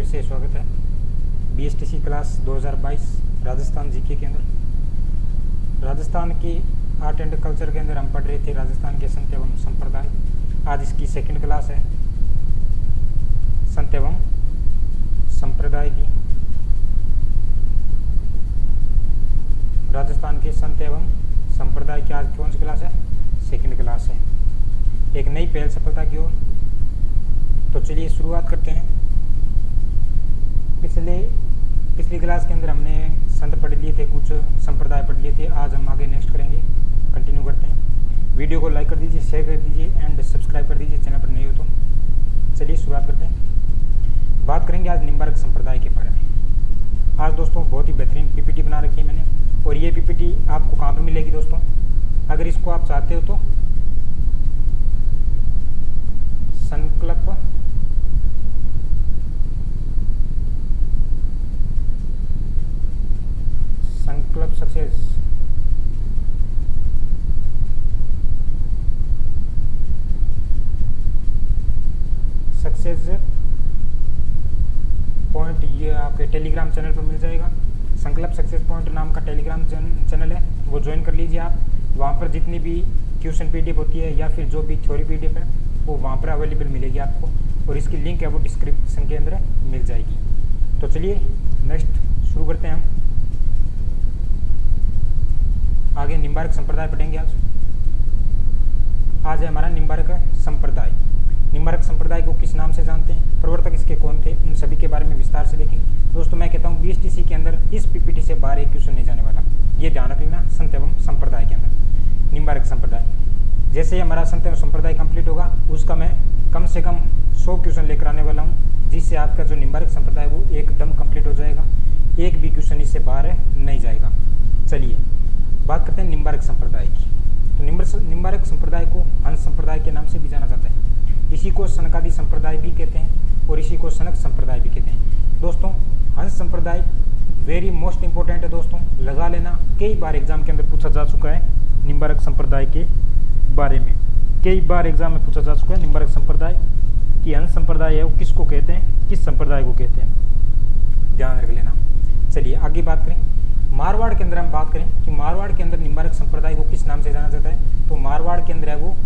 फिर से स्वागत है BSTC क्लास 2022 राजस्थान जीके के अंदर। राजस्थान की आर्ट एंड कल्चर के अंदर हम पढ़ रहे थे राजस्थान के संत एवं संप्रदाय। आज इसकी सेकंड क्लास है संत एवं संप्रदाय की। राजस्थान के संत एवं संप्रदाय की आज कौन सी क्लास है? सेकंड क्लास है, एक नई पहल सफलता की ओर। तो चलिए शुरुआत करते हैं। पिछली क्लास के अंदर हमने संत पढ़ लिए थे, कुछ संप्रदाय पढ़ लिए थे। आज हम आगे नेक्स्ट करेंगे, कंटिन्यू करते हैं। वीडियो को लाइक कर दीजिए, शेयर कर दीजिए एंड सब्सक्राइब कर दीजिए चैनल पर नहीं हो तो। चलिए शुरुआत करते हैं। बात करेंगे आज निम्बार्क संप्रदाय के बारे में। आज दोस्तों बहुत ही बेहतरीन पीपीटी बना रखी है मैंने, और ये पीपीटी आपको कहाँ पर मिलेगी दोस्तों? अगर इसको आप चाहते हो तो संकल्प सक्सेस पॉइंट, ये आपके टेलीग्राम चैनल पर मिल जाएगा। संकल्प सक्सेस पॉइंट नाम का टेलीग्राम चैनल है, वो ज्वाइन कर लीजिए आप। वहाँ पर जितनी भी क्वेश्चन पीडीएफ होती है या फिर जो भी थ्योरी पीडीएफ है वो वहाँ पर अवेलेबल मिलेगी आपको, और इसकी लिंक है वो डिस्क्रिप्शन के अंदर मिल जाएगी। तो चलिए नेक्स्ट शुरू करते हैं हम। आगे निम्बार्क संप्रदाय पढ़ेंगे आज है हमारा निम्बार्क संप्रदाय। निम्बार्क संप्रदाय को किस नाम से जानते हैं, प्रवर्तक इसके कौन थे, उन सभी के बारे में विस्तार से देखेंगे। दोस्तों मैं कहता हूँ BSTC के अंदर इस पीपीटी से बाहर एक क्वेश्चन नहीं जाने वाला, ये ध्यान रख लेना। संत एवं संप्रदाय के अंदर निम्बार्क संप्रदाय, जैसे ही हमारा संत एवं संप्रदाय कंप्लीट होगा उसका मैं कम से कम 100 क्वेश्चन लेकर आने वाला हूँ, जिससे आपका जो निम्बार्क संप्रदाय वो एकदम कंप्लीट हो जाएगा। एक भी क्वेश्चन इससे बाहर नहीं जाएगा। चलिए बात करते हैं निम्बार्क संप्रदाय की। तो निम्बार्क संप्रदाय को हंस संप्रदाय के नाम से भी जाना जाता है। इसी को सनकादि संप्रदाय भी कहते हैं और इसी को सनक संप्रदाय भी कहते हैं। दोस्तों हंस संप्रदाय वेरी मोस्ट इंपॉर्टेंट है दोस्तों, लगा लेना। कई बार एग्जाम के अंदर पूछा जा चुका है निम्बार्क संप्रदाय के बारे में, कई बार एग्जाम में पूछा जा चुका है निम्बार्क संप्रदाय की हंस संप्रदाय है वो किसको कहते हैं, किस संप्रदाय को कहते हैं, ध्यान रख लेना। चलिए आगे बात करें। मारवाड़ के अंदर हम बात करें कि मारवाड़ के अंदर निम्बार्क संप्रदाय को किस नाम से जाना जाता है, तो मारवाड़ के अंदर है वो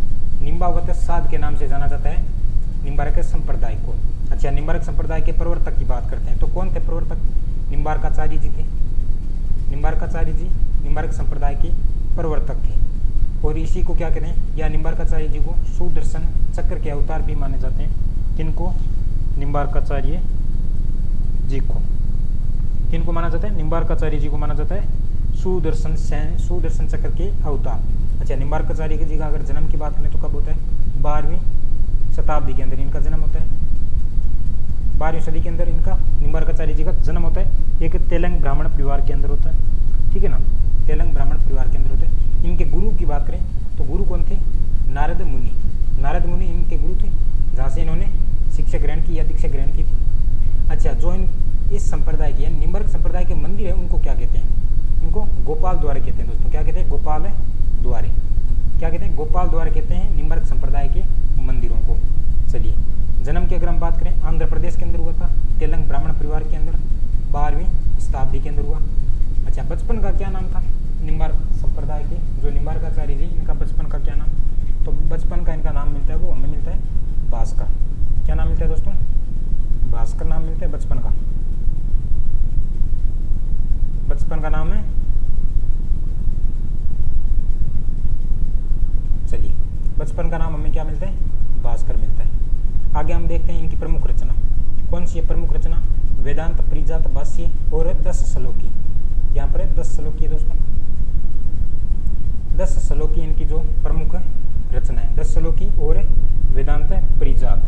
निम्बावत साध के नाम से जाना जाता है निम्बार्क संप्रदाय को। अच्छा, निम्बार्क संप्रदाय के प्रवर्तक की बात करते हैं। तो कौन थे प्रवर्तक? निम्बार्काचार्य जी थे। निम्बार्काचार्य जी निम्बार्क संप्रदाय के प्रवर्तक थे, और इसी को क्या कहते हैं, या निम्बार्काचार्य जी को सुदर्शन चक्र के अवतार भी माने जाते हैं। किनको? निम्बार्काचार्य जी को। किनको माना जाता है? निम्बार्काचार्य जी को माना जाता है सुदर्शन चक्र के अवतार। अच्छा, निम्बार्काचार्य जी का अगर जन्म की बात करें तो कब होता है? 12वीं शताब्दी के अंदर इनका जन्म होता है। 12वीं सदी के अंदर इनका निम्बार्काचार्य जी का जन्म होता है। एक तेलंग ब्राह्मण परिवार के अंदर होता है, ठीक है ना, तेलंग ब्राह्मण परिवार के अंदर होता है। इनके गुरु की बात करें तो गुरु कौन थे? नारद मुनि। नारद मुनि इनके गुरु थे, जहाँ से इन्होंने शिक्षा ग्रहण की या दीक्षा ग्रहण की थी। अच्छा, जो इस संप्रदाय के निम्बार्क संप्रदाय के मंदिर है उनको क्या कहते हैं? इनको गोपाल द्वारे कहते हैं दोस्तों। क्या कहते हैं? गोपाल द्वारे। क्या कहते हैं? गोपाल द्वारे कहते हैं निम्बार्क संप्रदाय के मंदिरों को। चलिए जन्म की अगर हम बात करें, आंध्र प्रदेश के अंदर हुआ था, तेलंग ब्राह्मण परिवार के अंदर 12वीं शताब्दी के अंदर हुआ। अच्छा, बचपन का क्या नाम था निम्बार्क संप्रदाय के? जो निम्बार्काचार्य जी इनका बचपन का क्या नाम? तो बचपन का इनका नाम मिलता है वो हमें मिलता है भास्कर। क्या नाम मिलता है दोस्तों? भास्कर नाम मिलता है बचपन का। बचपन का नाम है, चलिए बचपन का नाम हमें क्या मिलता है? भास्कर मिलता है। आगे हम देखते हैं इनकी प्रमुख रचना। कौन सी है प्रमुख रचना? वेदांत परिजात भाष्य और 10 श्लोकी। यहाँ पर 10 श्लोकी है दोस्तों, 10 श्लोकी इनकी जो प्रमुख रचना है। 10 श्लोकी और वेदांत परिजात,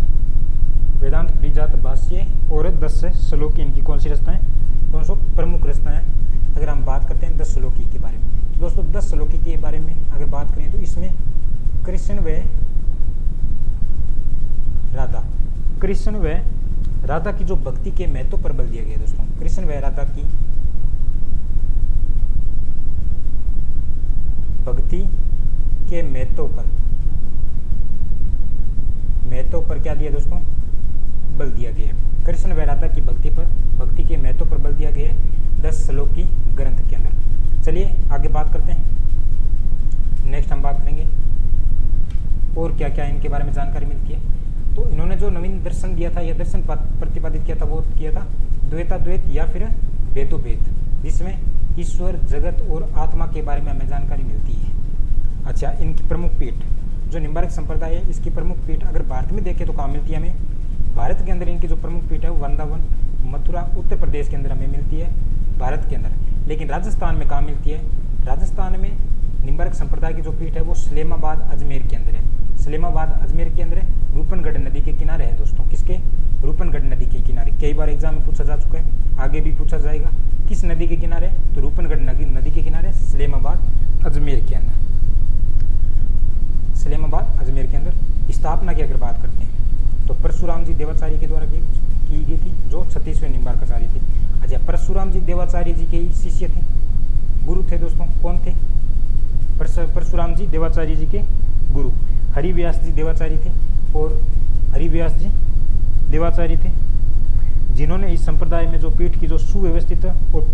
वेदांत परिजात भाष्य और 10 श्लोकी इनकी कौन सी रचना है? दोस्तों प्रमुख रचना है। अगर हम बात करते हैं 10 श्लोकी के बारे में, तो दोस्तों 10 श्लोकी के बारे में अगर बात करें तो इसमें कृष्ण व राधा की जो भक्ति के महत्व पर बल दिया गया दोस्तों। कृष्ण व राधा की भक्ति के महत्व पर क्या दिया दोस्तों? बल दिया गया है। कृष्ण व राधा की भक्ति के महत्व पर बल दिया गया है 10 श्लोकी ग्रंथ के अंदर। चलिए आगे बात करते हैं। नेक्स्ट हम बात करेंगे और क्या क्या इनके बारे में जानकारी मिलती है। तो इन्होंने जो नवीन दर्शन दिया था या दर्शन प्रतिपादित किया था वो किया था द्वैताद्वैत या फिर भेदोभेद, जिसमें ईश्वर, जगत और आत्मा के बारे में हमें जानकारी मिलती है। अच्छा, इनकी प्रमुख पीठ जो निम्बार्क संप्रदाय है, इसकी प्रमुख पीठ अगर भारत में देखें तो कहाँ मिलती है हमें? भारत के अंदर इनकी जो प्रमुख पीठ है वो वृंदावन, मथुरा, उत्तर प्रदेश के अंदर हमें मिलती है भारत के अंदर। लेकिन राजस्थान में कहाँ मिलती है? राजस्थान में निम्बार्क संप्रदाय की जो पीठ है वो सलेमाबाद अजमेर के अंदर है। सलेमाबाद अजमेर के अंदर है, रूपनगढ़ नदी के किनारे है दोस्तों। किसके? रूपनगढ़ नदी के किनारे। कई बार एग्जाम में पूछा जा चुका है, आगे भी पूछा जाएगा। किस नदी के किनारे? तो रूपनगढ़ नदी के किनारे सलेमाबाद अजमेर के अंदर। सलेमाबाद अजमेर के अंदर स्थापना की अगर बात करते हैं तो परशुराम जी देवाचार्य के द्वारा की गई थी, जो 36वें निम्बार्काचार्य थे। अच्छा, परशुराम जी देवाचार्य जी के ही शिष्य थे, गुरु थे दोस्तों। कौन थे? परशुराम जी देवाचार्य जी के गुरु हरिव्यास जी देवाचार्य थे। और हरिव्यास जी देवाचार्य थे जिन्होंने इस संप्रदाय में जो पीठ की जो सुव्यवस्थित और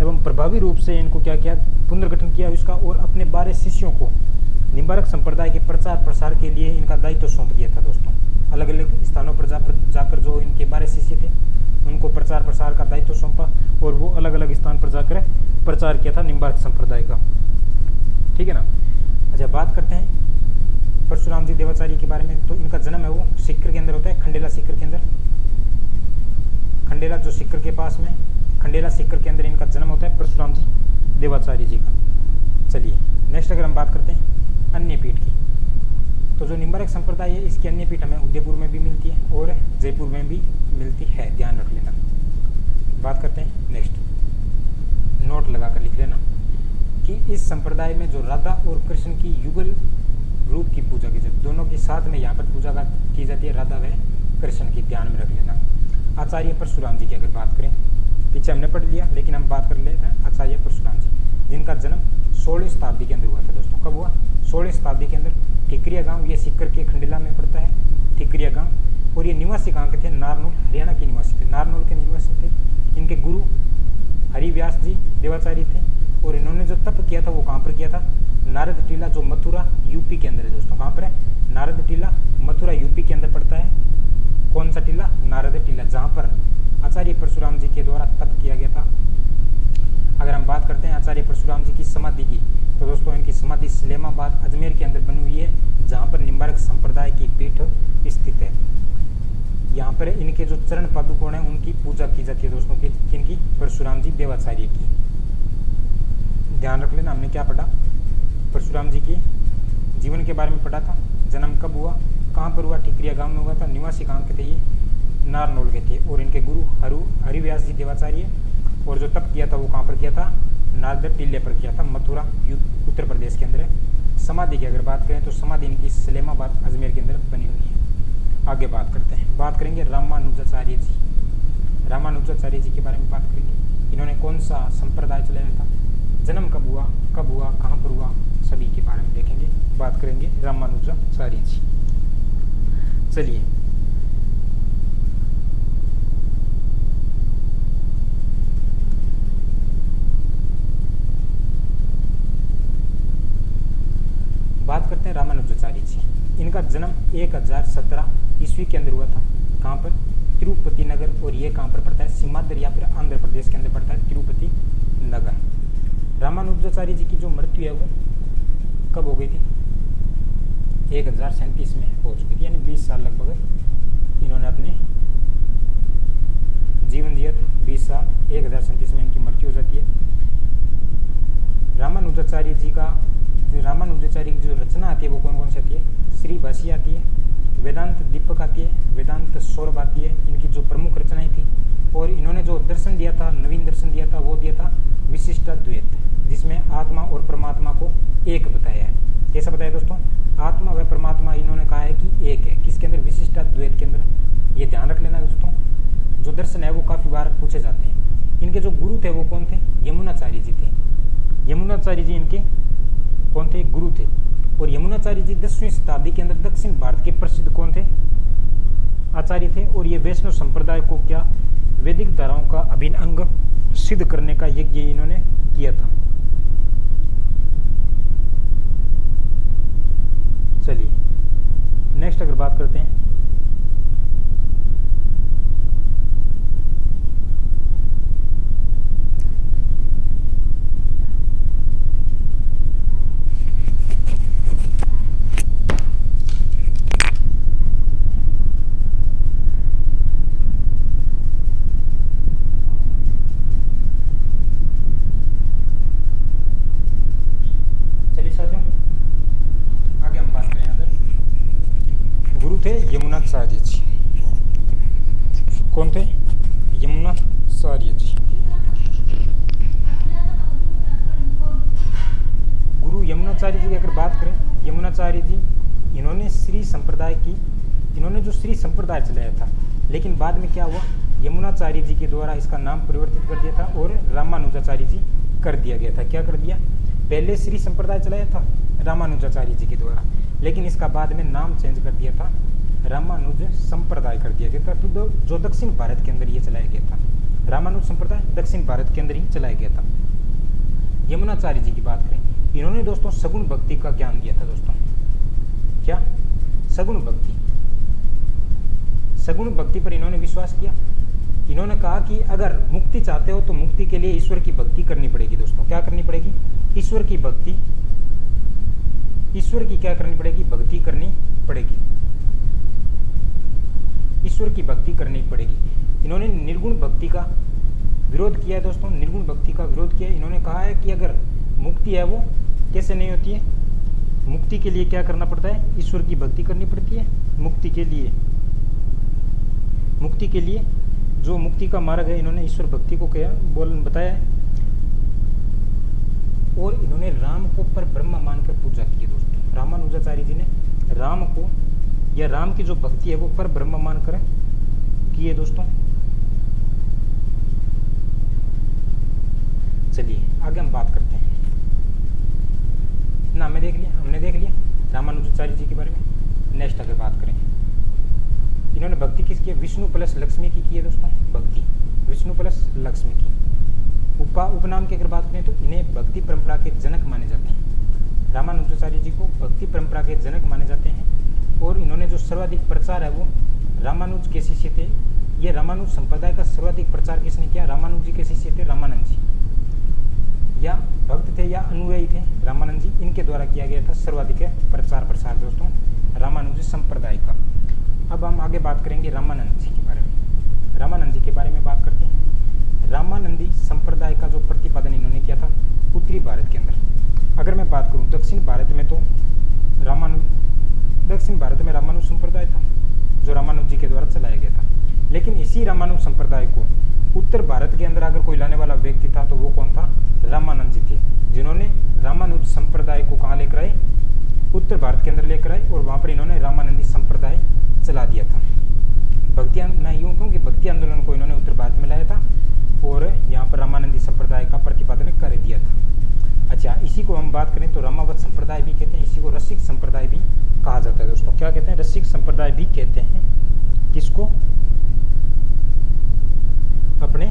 एवं प्रभावी रूप से इनको क्या किया, पुनर्गठन किया इसका, और अपने 12 शिष्यों को निम्बार्क संप्रदाय के प्रचार प्रसार के लिए इनका दायित्व सौंप दिया था दोस्तों। अलग अलग स्थानों पर जाकर जो इनके 12 शिष्य थे उनको प्रचार प्रसार का दायित्व सौंपा और वो अलग अलग स्थान पर जाकर प्रचार किया था निम्बार्क संप्रदाय का। ठीक है ना। अच्छा, बात करते हैं परशुराम जी देवाचार्य के बारे में। तो इनका जन्म है वो सीकर के अंदर होता है, खंडेला सीकर के अंदर। खंडेला जो सीकर के पास में, खंडेला सीकर के अंदर इनका जन्म होता है परशुराम जी देवाचार्य जी का। चलिए नेक्स्ट अगर हम बात करते हैं अन्य पीठ की, तो जो निम्बार्क संप्रदाय है इसकी अन्य पीठ हमें उदयपुर में भी मिलती है और जयपुर में भी मिलती है, ध्यान रख लेना। बात करते हैं नेक्स्ट, नोट लगा कर लिख लेना कि इस संप्रदाय में जो राधा और कृष्ण की युगल रूप की पूजा की जाती है, दोनों के साथ में यहाँ पर पूजा की जाती है, राधा व कृष्ण की, ध्यान में रख लेना। आचार्य परशुराम जी की अगर बात करें, पीछे हमने पढ़ लिया लेकिन हम बात कर लेते हैं आचार्य परशुराम जी, जिनका जन्म 16वीं शताब्दी के अंदर हुआ था दोस्तों। कब हुआ? 16वीं शताब्दी के अंदर। ठिकरिया गांव, ये सीकर के खंडेला में पड़ता है ठिकरिया गांव, और ये निवासी कहाँ के थे? नारनौल, हरियाणा के निवासी थे, नारनौल के निवासी थे। इनके गुरु हरिव्यास जी देवाचार्य थे और इन्होंने जो तप किया था वो कहाँ पर किया था? नारद टीला, जो मथुरा यूपी के अंदर है दोस्तों। कहाँ पर है? नारद टीला, मथुरा यूपी के अंदर पड़ता है। कौन सा टीला? नारद टीला, जहाँ पर आचार्य परशुराम जी के द्वारा तप किया गया था। अगर हम बात करते हैं आचार्य परशुराम जी की समाधि की, तो दोस्तों इनकी समाधि सलेमाबाद अजमेर के अंदर बनी हुई है, जहाँ पर निम्बार्क संप्रदाय की पीठ स्थित है। यहाँ पर इनके जो चरण पादुकोण है उनकी पूजा की जाती है दोस्तों। किनकी? परशुराम जी देवाचार्य की। ध्यान रख लेना, हमने क्या पढ़ा? परशुराम जी के जीवन के बारे में पढ़ा था। जन्म कब हुआ, कहाँ पर हुआ? ठिकरिया गांव में हुआ था। निवासी कहाँ के थे? ये नारनौल के थे। और इनके गुरु हरिव्यास जी देवाचार्य, और जो तप किया था वो कहाँ पर किया था? नारद टीले पर किया था, मथुरा उत्तर प्रदेश के अंदर है। समाधि की अगर बात करें तो समाधि इनकी सलेमाबाद अजमेर के अंदर बनी हुई है। आगे बात करते हैं, बात करेंगे रामानुजाचार्य जी। रामानुजाचार्य जी के बारे में बात करेंगे। इन्होंने कौन सा संप्रदाय चलाया था, जन्म कब हुआ, कहाँ पर हुआ, सभी के बारे में देखेंगे, बात करेंगे रामानुजाचार्य जी। चलिए बात करते हैं रामानुजाचार्य जी। इनका जन्म 1017 ईस्वी के अंदर हुआ था। कहाँ पर? तिरुपति नगर। और ये कहाँ पर पड़ता है? सीमांध्र या फिर आंध्र प्रदेश के अंदर पड़ता है, तिरुपति नगर। रामानुजाचार्य जी की जो मृत्यु है वो कब हो गई थी? 1037 में हो चुकी थी, यानी 20 साल लगभग इन्होंने अपने जीवन दिया था। 20 साल, 1037 में इनकी मृत्यु हो जाती है। रामानुजाचार्य की जो रचना आती है वो कौन कौन सी आती है? श्री भाष्य आती है, वेदांत दीपक आती है, वेदांत सौरभ आती है, इनकी जो प्रमुख रचनाएं थी। और इन्होंने जो दर्शन दिया था, नवीन दर्शन दिया था, वो दिया था विशिष्टाद्वैत, जिसमें आत्मा और परमात्मा को एक बताया है। कैसा बताया दोस्तों? आत्मा व परमात्मा इन्होंने कहा है कि एक है। किसके अंदर? विशिष्टाद्वैत के अंदर। ये ध्यान रख लेना दोस्तों, जो दर्शन है वो काफी बार पूछे जाते हैं। इनके जो गुरु थे वो कौन थे? यमुनाचार्य जी थे। यमुनाचार्य जी इनके कौन थे? गुरु थे। और यमुनाचार्य जी 10वीं शताब्दी के अंदर दक्षिण भारत के प्रसिद्ध कौन थे? आचार्य थे और ये वैष्णव संप्रदाय को क्या वैदिक धाराओं का अभिन्न अंग सिद्ध करने का यज्ञ इन्होंने किया था। चलिए नेक्स्ट अगर बात करते हैं, यमुनाचार्य जी। कौन थे? यमुनाचार्य जी। गुरु यमुनाचार्य जी की अगर बात करें, यमुनाचार्य जी इन्होंने श्री संप्रदाय की, इन्होंने जो श्री संप्रदाय चलाया था, लेकिन बाद में क्या हुआ, यमुनाचार्य जी के द्वारा इसका नाम परिवर्तित कर दिया था और रामानुजाचार्य जी कर दिया गया था। क्या कर दिया? पहले श्री संप्रदाय चलाया था रामानुजाचार्य जी के द्वारा, लेकिन इसका बाद में नाम चेंज कर दिया था, रामानुज संप्रदाय कर दिया गया था। तो जो दक्षिण भारत के अंदर ये चलाया गया था, रामानुज संप्रदाय दक्षिण भारत के अंदर ही चलाया गया था। यमुनाचार्य जी की बात करें, इन्होंने दोस्तों सगुण भक्ति का ज्ञान दिया था। दोस्तों क्या? सगुण भक्ति, सगुण भक्ति पर इन्होंने विश्वास किया। इन्होंने कहा कि अगर मुक्ति चाहते हो तो मुक्ति के लिए ईश्वर की भक्ति करनी पड़ेगी। दोस्तों क्या करनी पड़ेगी? ईश्वर की भक्ति, ईश्वर की क्या करनी पड़ेगी? भक्ति करनी पड़ेगी, ईश्वर की भक्ति करनी पड़ेगी। इन्होंने निर्गुण भक्ति का विरोध किया है। दोस्तों निर्गुण भक्ति का विरोध किया है। इन्होंने कहा है कि अगर मुक्ति है वो कैसे नहीं होती है, मुक्ति के लिए क्या करना पड़ता है? ईश्वर की भक्ति करनी पड़ती है। मुक्ति के लिए, मुक्ति के लिए जो मुक्ति का मार्ग है, इन्होंने ईश्वर भक्ति को क्या बताया है। और इन्होंने राम को पर ब्रह्म मानकर पूजा की है। दोस्तों रामानुजाचार्य जी ने राम को, या राम की जो भक्ति है वो पर ब्रह्म मानकर की है। दोस्तों चलिए आगे हम बात करते हैं ना। हमने देख लिया रामानुजाचार्य जी के बारे में। नेक्स्ट अगर बात करें, इन्होंने भक्ति किसकी है? विष्णु प्लस लक्ष्मी की है। दोस्तों भक्ति विष्णु प्लस लक्ष्मी की। उपनाम की अगर बात करें तो इन्हें भक्ति परंपरा के जनक माने जाते हैं। रामानुजाचार्य जी को भक्ति परंपरा के जनक माने जाते हैं। और इन्होंने जो सर्वाधिक प्रचार है वो रामानुज के शिष्य थे। ये रामानुज संप्रदाय का सर्वाधिक प्रचार किसने किया? रामानुज जी के शिष्य थे रामानंद जी, या भक्त थे या अनुयायी थे रामानंद जी, इनके द्वारा किया गया था सर्वाधिक प्रचार प्रसार दोस्तों रामानुज संप्रदाय का। अब हम आगे बात करेंगे रामानंद जी के बारे में। रामानंद जी के बारे में बात करते हैं। रामानंदी संप्रदाय का जो प्रतिपादन इन्होंने किया था उत्तरी भारत के अंदर। अगर मैं बात करूं दक्षिण भारत में तो दक्षिण भारत में रामानुज संप्रदाय था जो रामानुज जी के द्वारा चलाया गया था। लेकिन इसी रामानुज संप्रदाय को उत्तर भारत के अंदर अगर कोई लाने वाला व्यक्ति था तो वो कौन था? रामानंद जी थे, जिन्होंने रामानुज संप्रदाय को कहाँ लेकर आए? उत्तर भारत के अंदर लेकर आए और वहां पर इन्होंने रामानंदी संप्रदाय चला दिया था। भक्ति, मैं यूं कहूँ कि भक्ति आंदोलन को इन्होंने उत्तर भारत में लाया था और यहाँ पर रामानंदी संप्रदाय का प्रतिपादन कर दिया था। अच्छा, इसी को हम बात करें तो रामावत संप्रदाय भी कहते हैं, इसी को रसिक संप्रदाय भी कहा जाता है। दोस्तों क्या कहते हैं? रसिक संप्रदाय भी कहते हैं। किसको? अपने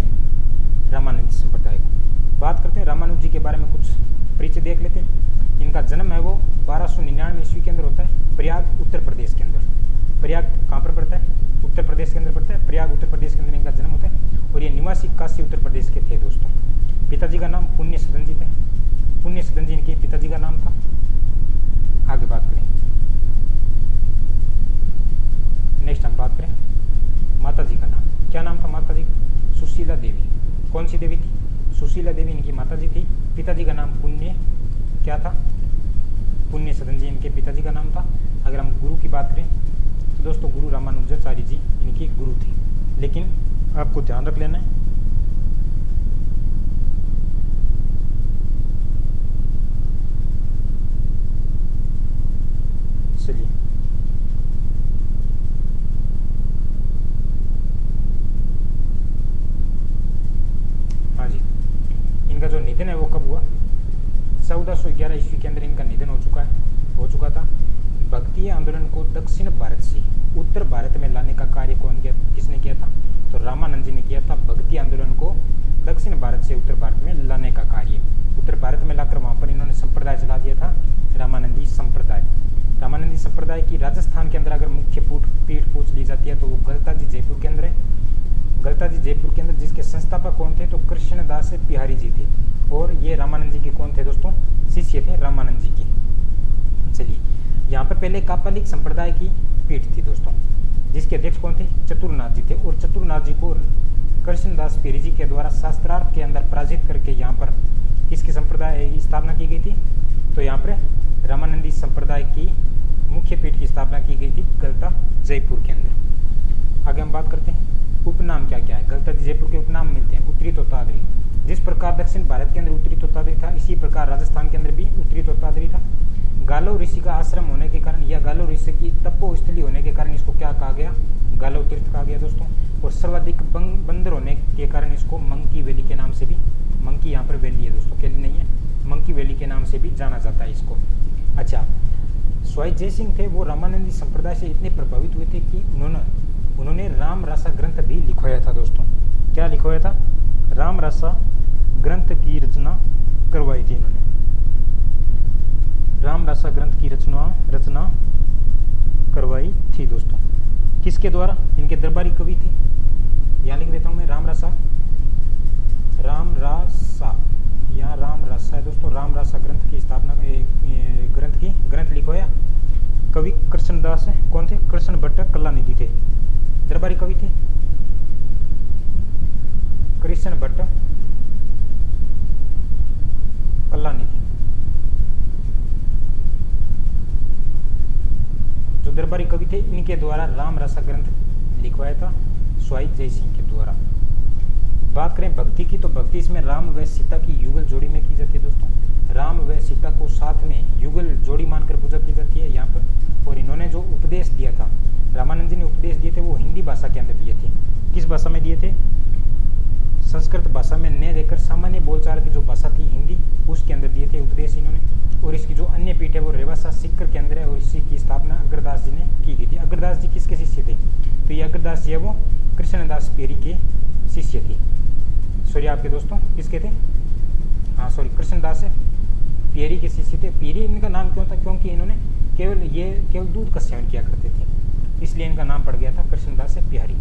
रामानंदी संप्रदाय को। बात करते हैं रामानुज जी के बारे में, कुछ परिचय देख लेते हैं। इनका जन्म है वो 1299 ईस्वी के अंदर होता है, प्रयाग उत्तर प्रदेश के अंदर। प्रयाग कहाँ पर पड़ता है? उत्तर प्रदेश के अंदर पड़ता है। प्रयाग उत्तर प्रदेश के अंदर इनका जन्म होता है और ये निवासी काशी उत्तर प्रदेश के थे। दोस्तों पिताजी का नाम पुण्य सदन जी थे। पुण्य सदन जी इनके पिताजी का नाम था। आगे बात करें, नेक्स्ट हम बात करें माता जी का नाम। क्या नाम था माता जी? सुशीला देवी। कौन सी देवी थी? सुशीला देवी इनकी माता जी थी। पिताजी का नाम पुण्य क्या था? पुण्य सदन जी इनके पिताजी का नाम था। अगर हम गुरु की बात करें तो दोस्तों गुरु रामानुजाचार्य जी इनके गुरु थे। लेकिन आपको ध्यान रख लेना है, चलिए हाँ जी, इनका जो निधन है वो कब हुआ? 1411 ईस्वी के अंदर इनका निधन हो चुका था। भक्ति आंदोलन को दक्षिण भारत से उत्तर भारत में लाने का कार्य किसने किया था? तो रामानंद जी ने किया था। भक्ति आंदोलन को दक्षिण भारत से उत्तर भारत में लाने का कार्य उत्तर भारत में लाकर वहां पर इन्होंने संप्रदाय चला दिया था, रामानंदी संप्रदाय। रामानंदी संप्रदाय की राजस्थान के अंदर अगर मुख्य पीठ पूछ ली जाती है तो वो गलता जी जयपुर के अंदर है। गलता जी जयपुर के अंदर, जिसके संस्थापक कौन थे? तो कृष्णदास बिहारी जी थे। और ये रामानंद जी के कौन थे दोस्तों? शिष्य थे रामानंद जी के। चलिए, यहाँ पर पहले कापालिक संप्रदाय की पीठ थी दोस्तों, जिसके अध्यक्ष कौन थे? चतुरनाथ जी थे। और चतुरनाथ जी को कृष्णदास बिहारी जी के द्वारा शास्त्रार्थ के अंदर पराजित करके यहाँ पर किसकी संप्रदाय की स्थापना की गई थी? तो यहाँ पर रामानंदी संप्रदाय की मुख्य पीठ की स्थापना की गई थी गलता जयपुर के अंदर। आगे हम बात करते हैं उपनाम क्या क्या है। गलता जयपुर के उपनाम मिलते हैं। उत्तरी तोतादरी, जिस प्रकार दक्षिण भारत के अंदर उत्तरी तोतादरी था, इसी प्रकार राजस्थान के अंदर भी उत्तरी तोतादरी था। गालो ऋषि का आश्रम होने के कारण या गालो ऋषि की तपोस्थली होने के कारण इसको क्या कहा गया? गालो तीर्थ कहा गया दोस्तों। और सर्वाधिक बंदर होने के कारण इसको मंकी वैली के नाम से भी, मंकी यहाँ पर वैली है दोस्तों, केली नहीं है, मंकी वैली के नाम से भी जाना जाता है इसको। अच्छा, स्वाई जय सिंह थे, वो रामानंदी संप्रदाय से इतने प्रभावित हुए थे कि उन्होंने राम रासा ग्रंथ भी लिखवाया था दोस्तों। क्या लिखवाया था? राम रासा ग्रंथ की रचना करवाई थी इन्होंने। राम रासा ग्रंथ की रचना करवाई थी दोस्तों। किसके द्वारा? इनके दरबारी कवि थे, यहाँ लिख देता हूँ मैं, राम रासा, यहाँ राम रासा है दोस्तों। राम रासा ग्रंथ की स्थापना, ग्रंथ लिखवाया कवि कृष्णदास है। कौन थे? कृष्ण भट्ट कलानिधि थे, दरबारी कवि थे कृष्ण भट्ट कलानिधि। जो दरबारी कवि थे, इनके द्वारा राम रसा ग्रंथ लिखवाया था स्वाई जय सिंह के द्वारा। बात करें भक्ति की, तो भक्ति इसमें राम व सीता की युगल जोड़ी में की जाती है दोस्तों। राम व सीता को साथ में युगल जोड़ी मानकर पूजा की जाती है यहाँ पर। और इन्होंने जो उपदेश दिया था, रामानंद जी ने उपदेश दिए थे, वो हिंदी भाषा के अंदर दिए थे। किस भाषा में दिए थे? संस्कृत भाषा में न देकर सामान्य बोलचाल की जो भाषा थी हिंदी, उसके अंदर दिए थे उपदेश इन्होंने। और इसकी जो अन्य पीठ है वो रेवासा सिक्कर के अंदर है। और इसी की स्थापना अग्रदास जी ने की गई थी। अग्रदास जी किसके शिष्य थे? तो ये अग्रदास जी है वो कृष्णदास पेरी के शिष्य थे। सॉरी आपके दोस्तों, किसके थे? हाँ सॉरी, कृष्णदास पेरी के शिष्य थे। पेरी इनका नाम क्यों था? क्योंकि इन्होंने केवल दूध का सेवन किया करते थे, इसलिए इनका नाम पड़ गया था कृष्णदास बिहारी।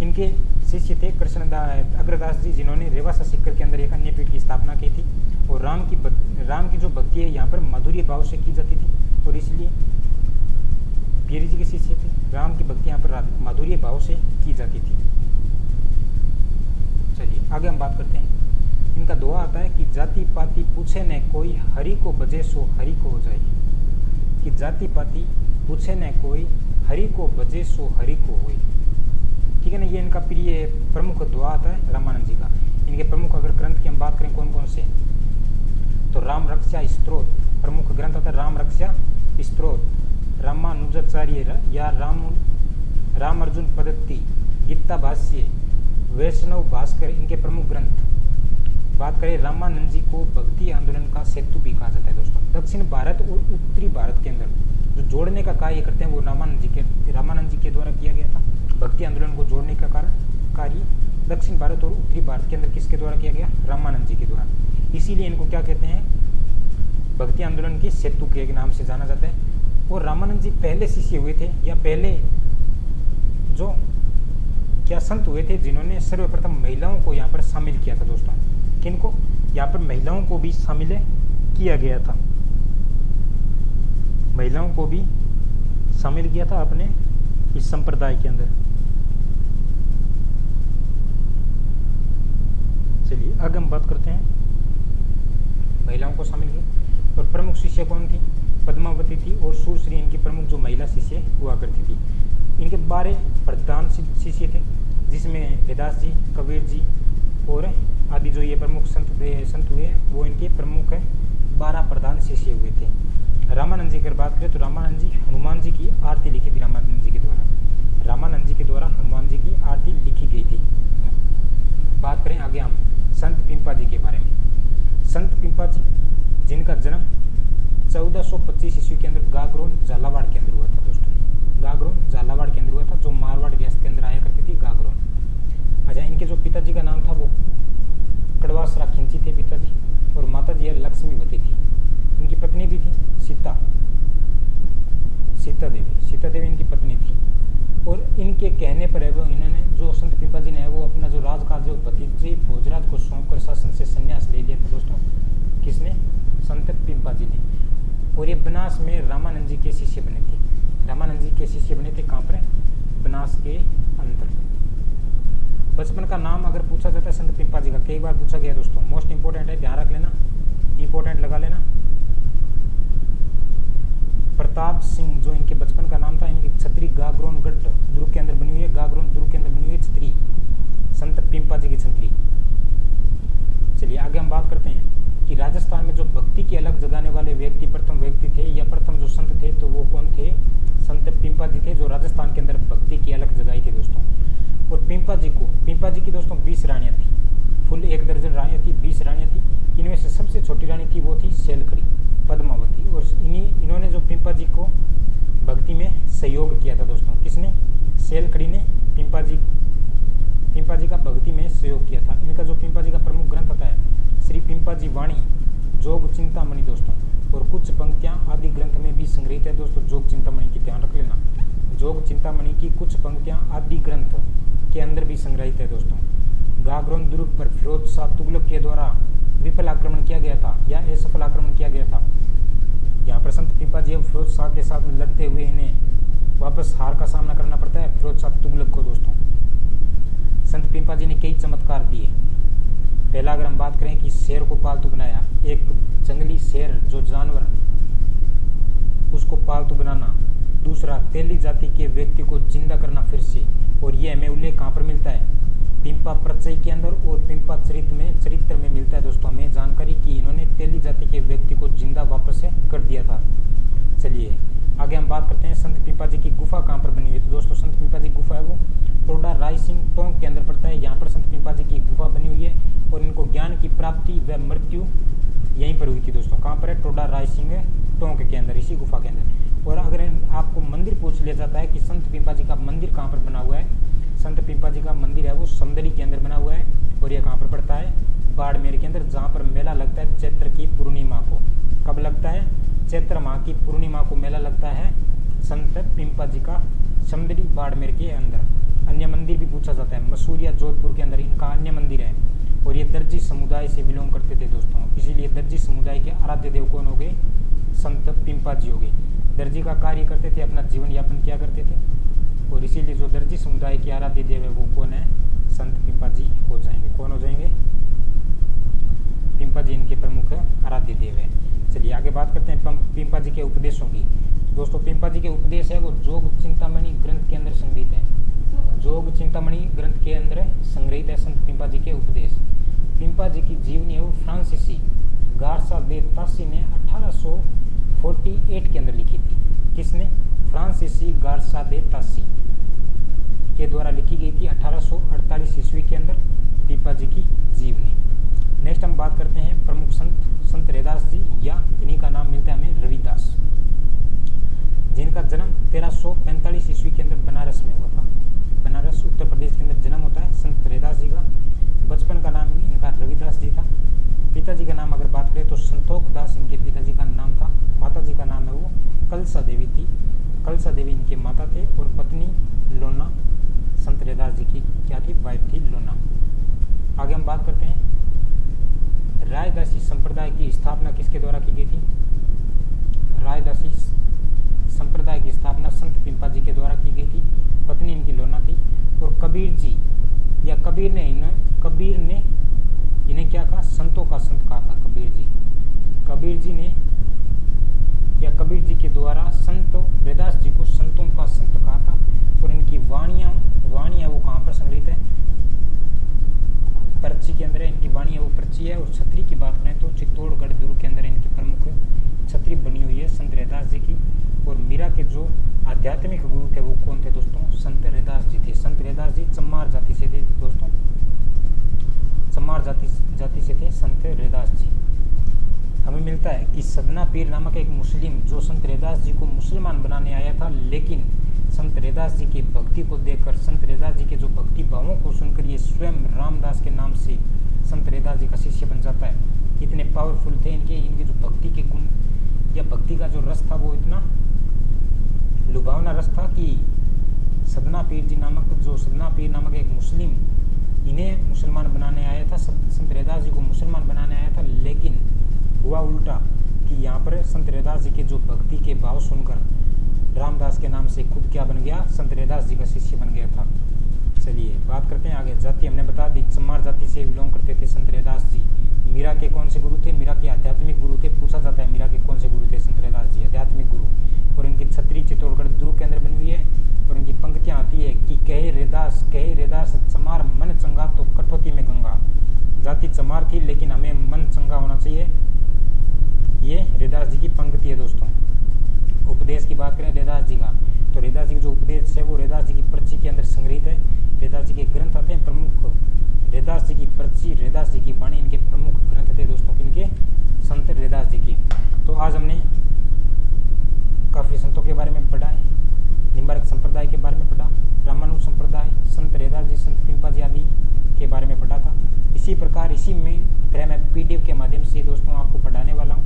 इनके शिष्य थे अग्रदास जी, जिन्होंने रेवासा सिक्कर के अंदर एक अन्य पीठ की स्थापना की थी। और राम की जो भक्ति है यहाँ पर माधुर्य भाव से की जाती थी, और इसलिए पेरी जी के शिष्य थे। राम की भक्ति यहाँ पर माधुर्य भाव से की जाती थी। चलिए आगे हम बात करते हैं। इनका दोहा आता है कि जाति पाति पूछे न कोई, हरि को बजे सो हरि को हो जाए। कि जाति पाति पूछे न कोई, हरि को बजे सो हरि को होए। ठीक है ना, ये इनका प्रिय प्रमुख दोहा आता है रामानंद जी का। इनके प्रमुख अगर ग्रंथ की हम बात करें कौन कौन से, तो राम रक्षा स्तोत्र प्रमुख ग्रंथ आता है। राम रक्षा स्तोत्र, रामानुजाचार्य या राम अर्जुन पद्धति, गीता भाष्य, वैष्णव भास्कर, इनके प्रमुख ग्रंथ। बात करें रामानंद जी को भक्ति आंदोलन का सेतु भी कहा जाता है दोस्तों। दक्षिण भारत और उत्तरी भारत के अंदर जो जोड़ने का कार्य करते हैं वो रामानंद जी के द्वारा किया गया था। भक्ति आंदोलन को जोड़ने का कार्य दक्षिण भारत और उत्तरी भारत के अंदर किसके द्वारा किया गया? रामानंद जी के द्वारा। इसीलिए इनको क्या कहते हैं? भक्ति आंदोलन के सेतु के नाम से जाना जाता है। और रामानंद जी पहले शिष्य हुए थे, या पहले जो क्या संत हुए थे जिन्होंने सर्वप्रथम महिलाओं को यहाँ पर शामिल किया था दोस्तों। किनको? यहाँ पर महिलाओं को भी शामिल किया गया था, महिलाओं को भी शामिल किया था अपने इस संप्रदाय के अंदर। चलिए आगे हम बात करते हैं। महिलाओं को शामिल किया। और प्रमुख शिष्य कौन थी? पद्मावती थी और सूरश्री इनकी प्रमुख जो महिला शिष्य हुआ करती थी। इनके 12 प्रधान शिष्य थे, जिसमें वेदास जी, कबीर जी और आदि जो ये प्रमुख संत हुए वो इनके प्रमुख 12 प्रधान शिष्य हुए थे। रामानंद जी की अगर बात करें तो रामानंद जी हनुमान जी की आरती लिखी थी। रामानंद जी के द्वारा, रामानंद जी के द्वारा हनुमान जी की आरती लिखी गई थी। बात करें आगे हम संत पिंपा जी के बारे में। संत पिंपा जी जिनका जन्म 1425 ईस्वी के अंदर गागरोन झालावाड़ के अंदर हुआ था दोस्तों। गागरोन झालावाड़ के अंदर हुआ था, जो मारवाड़ गैस के अंदर आया करती थी गागरोन। अच्छा, इनके जो पिताजी का नाम था वो कड़वासरा खिंची थे पिताजी, और माताजी लक्ष्मीवती थी। इनकी पत्नी भी थी सीता देवी इनकी पत्नी थी। और इनके कहने पर है वो इन्होंने जो संत पिंपा जी ने है वो अपना जो राजकाज जो भतीजे भोजराज को सौंपकर शासन से संन्यास ले लिया था दोस्तों। किसने? संत पिंपा जी ने। और ये बनास में रामानंद जी के शिष्य बने थे। रामानंद जी के शिष्य बने थे कहाँ पर? बनास के अंदर। बचपन का नाम अगर पूछा जाता है संत पिंपा जी का, कई बार पूछा गया दोस्तों, मोस्ट इंपोर्टेंट है, ध्यान रख लेना, इंपोर्टेंट लगा लेना। प्रताप सिंह जो इनके बचपन का नाम था, इनकी छतरी गागरोन गढ़ दुर्ग के अंदर बनी हुई है। गागरोन दुर्ग के अंदर बनी हुई है छतरी, संत पिंपा जी की छतरी। चलिए आगे हम बात करते हैं कि राजस्थान में जो भक्ति की अलग जगाने वाले व्यक्ति प्रथम व्यक्ति थे या प्रथम जो संत थे, तो वो कौन थे? संत पिंपा जी थे, जो राजस्थान के अंदर भक्ति की अलग जगाई थी दोस्तों। और पिंपा जी की दोस्तों 20 रानियां थी, फुल 1 दर्जन रानियां थी, 20 रानियां थी। इनमें से सबसे छोटी रानी थी वो थी सेलखड़ी पद्मावती। और इन्होंने जो पिंपा जी को भक्ति में सहयोग किया था दोस्तों। किसने? सेलखड़ी ने पिंपा जी का भक्ति में सहयोग किया था। इनका जो पिंपा जी का प्रमुख ग्रंथ आता है श्री पिंपा जी वाणी जोग चिंतामणि दोस्तों, और कुछ पंक्तियां आदि ग्रंथ में भी संग्रहित है दोस्तों। जोग चिंतामणि की ध्यान रख लेना, जोग चिंतामणि की कुछ पंक्तियां आदि ग्रंथ के अंदर भी संग्रहित है दोस्तों। गागरोन दुर्ग पर फिरोज शाह तुगलक के द्वारा विफल आक्रमण किया गया था या असफल आक्रमण किया गया था। यहाँ पर संत पिंपा जी फिरोज शाह के साथ में लड़ते हुए इन्हें वापस हार का सामना करना पड़ता है फिरोज शाह तुगलक को दोस्तों। संत पिंपा जी ने कई चमत्कार दिए। पहला अगर हम बात करें कि शेर को पालतू बनाया, एक जंगली शेर जो जानवर उसको पालतू बनाना। दूसरा, तेली जाति के व्यक्ति को जिंदा करना फिर से, और ये हमें उल्लेख कहाँ पर मिलता है? पिंपा प्रचय के अंदर और पिंपा चरित्र में मिलता है दोस्तों हमें जानकारी कि इन्होंने तेली जाति के व्यक्ति को जिंदा वापस कर दिया था। चलिए आगे हम बात करते हैं संत पिंपा जी की गुफा कहाँ पर बनी हुई है। तो दोस्तों संत पिंपा जी की गुफा है वो टोडा राय सिंह टोंक के अंदर पड़ता है। यहाँ पर संत पिंपा जी की गुफा बनी हुई है और इनको ज्ञान की प्राप्ति व मृत्यु यहीं पर हुई थी दोस्तों। कहाँ पर है? टोडा राय सिंह टोंक के अंदर, इसी गुफा के अंदर। और अगर आपको मंदिर पूछ लिया जाता है कि संत पिंपा जी का मंदिर कहाँ पर बना हुआ है, संत पिंपा जी का मंदिर है वो समदड़ी के अंदर बना हुआ है। और ये कहाँ पर पड़ता है? बाड़मेर के अंदर, जहाँ पर मेला लगता है चैत्र की पूर्णिमा को। कब लगता है? चैत्र माह की पूर्णिमा को मेला लगता है संत पिंपा जी का समदड़ी बाड़मेर के अंदर। अन्य मंदिर भी पूछा जाता है, मसूरिया जोधपुर के अंदर इनका अन्य मंदिर है। और ये दर्जी समुदाय से बिलोंग करते थे दोस्तों, इसीलिए दर्जी समुदाय के आराध्य देव कौन हो गए? संत पिंपा जी हो गए। दर्जी का कार्य करते थे, अपना जीवन यापन किया करते थे, और इसीलिए जो दर्जी समुदाय के आराध्य देव है वो कौन है? संत पिंपा जी हो जाएंगे। कौन हो जाएंगे? पिंपा जी इनके प्रमुख आराध्य देव है। चलिए आगे बात करते हैं पिंपा जी के उपदेशों की। दोस्तों पिंपा जी के उपदेश है वो जोग चिंतामणि ग्रंथ के अंदर संग्रहित है। जोग चिंतामणि ग्रंथ के अंदर संग्रहित है संत पिंपा जी के उपदेश। पिंपा जी की जीवनी है वो फ्रांसीसी गार्सा दे तासी ने 1848 के अंदर लिखी थी। किसने? फ्रांसीसी गार्सा दे तासी के द्वारा लिखी गई थी 1848 ईस्वी के अंदर पिंपा जी की जीवनी। नेक्स्ट हम बात करते हैं प्रमुख संत रैदास जी, या इन्हीं का नाम मिलता है हमें रविदास, जिनका जन्म 1345 ईस्वी के अंदर बनारस में हुआ था। बनारस उत्तर प्रदेश के अंदर जन्म होता है संत रैदास जी का। बचपन का नाम इनका रविदास जी था। पिताजी का नाम अगर बात करें तो संतोख दास इनके पिताजी का नाम था। माता जी का नाम है वो कलसा देवी थी। कलसा देवी इनके माता थे, और पत्नी लोना संत रैदास जी की क्या थी? वाइफ थी लोना। आगे हम बात करते हैं रायदासी संप्रदाय की स्थापना किसके द्वारा की गई थी? रायदासी संप्रदाय की स्थापना संत पिंपा जी के द्वारा की गई थी। पत्नी इनकी लोना थी। और कबीर जी या कबीर ने इन्हें क्या कहा? संतों का संत कहा था कबीर जी ने या कबीर जी के द्वारा संत रैदास जी को संतों का संत कहा था। और इनकी वाणी है वो कहाँ पर संग्रहित है? पर्ची के अंदर है। इनकी वाणी है वो पर्ची है। और छतरी की बात करें तो चित्तौड़गढ़ दुर्ग के अंदर इनकी प्रमुख छतरी बनी हुई है संत रैदास जी की। और मीरा के जो आध्यात्मिक गुरु थे वो कौन थे दोस्तों? संत रैदास जी थे। संत रैदास जी चमार जाति से थे दोस्तों, चमार जाति से थे संत रैदास जी। हमें मिलता है कि सदना पीर नामक एक मुस्लिम जो संत रैदास जी को मुसलमान बनाने आया था, लेकिन संत रैदास जी की भक्ति को देखकर, संत रैदास जी के जो भक्ति भावों को सुनकर ये स्वयं रामदास के नाम से संत रैदास जी का शिष्य बन जाता है। इतने पावरफुल थे इनके जो भक्ति के गुण या भक्ति का जो रस था वो इतना लुभावना रस था कि सदना पीर नामक एक मुस्लिम इन्हें मुसलमान बनाने आया था, संत रैदास जी को मुसलमान बनाने आया था। लेकिन हुआ उल्टा कि यहाँ पर संत रैदास जी के जो भक्ति के भाव सुनकर रामदास के नाम से खुद क्या बन गया, संत रैदास जी का शिष्य बन गया था। चलिए बात करते हैं आगे। जाति हमने बता दी, चमार जाति से बिलोंग करते थे संत रैदास जी। मीरा के कौन से गुरु थे? मीरा के आध्यात्मिक गुरु थे। पूछा जाता है मीरा के कौन से गुरु थे? संत रैदास जी आध्यात्मिक गुरु। और इनकी छतरी चित्तौड़गढ़ ध्रुव केंद्र बनी हुई है और इनकी पंक्तियां आती है कि कहे रैदास चमार मन चंगा तो कठौती में गंगा। जाति चमार थी लेकिन हमें मन चंगा होना चाहिए, ये रैदास जी की पंक्ति है दोस्तों। उपदेश की बात करें रैदास जी का, तो रैदास जी का जो उपदेश है वो रैदास जी की पर्ची के अंदर संग्रहित है। रैदास जी के ग्रंथ आते हैं प्रमुख, रैदास जी की पर्ची, रैदास जी की वाणी इनके प्रमुख ग्रंथ थे दोस्तों, किनके? संत रैदास जी की। तो आज हमने काफ़ी संतों के बारे में पढ़ा है, निम्बार्क संप्रदाय के बारे में पढ़ा, रामानुज संप्रदाय, संत रैदास जी, संत पिंपा जी आदि के बारे में पढ़ा था। इसी प्रकार इसी में तरह मैं PDF के माध्यम से दोस्तों आपको पढ़ाने वाला हूँ,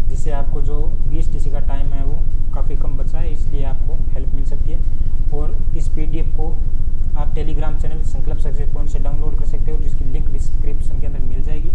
जिससे आपको जो BSTC का टाइम है वो काफ़ी कम बचा है, इसलिए आपको हेल्प मिल सकती है। और इस PDF को आप टेलीग्राम चैनल संकल्प सक्सेस पॉइंट से डाउनलोड कर सकते हो, जिसकी लिंक डिस्क्रिप्शन के अंदर मिल जाएगी।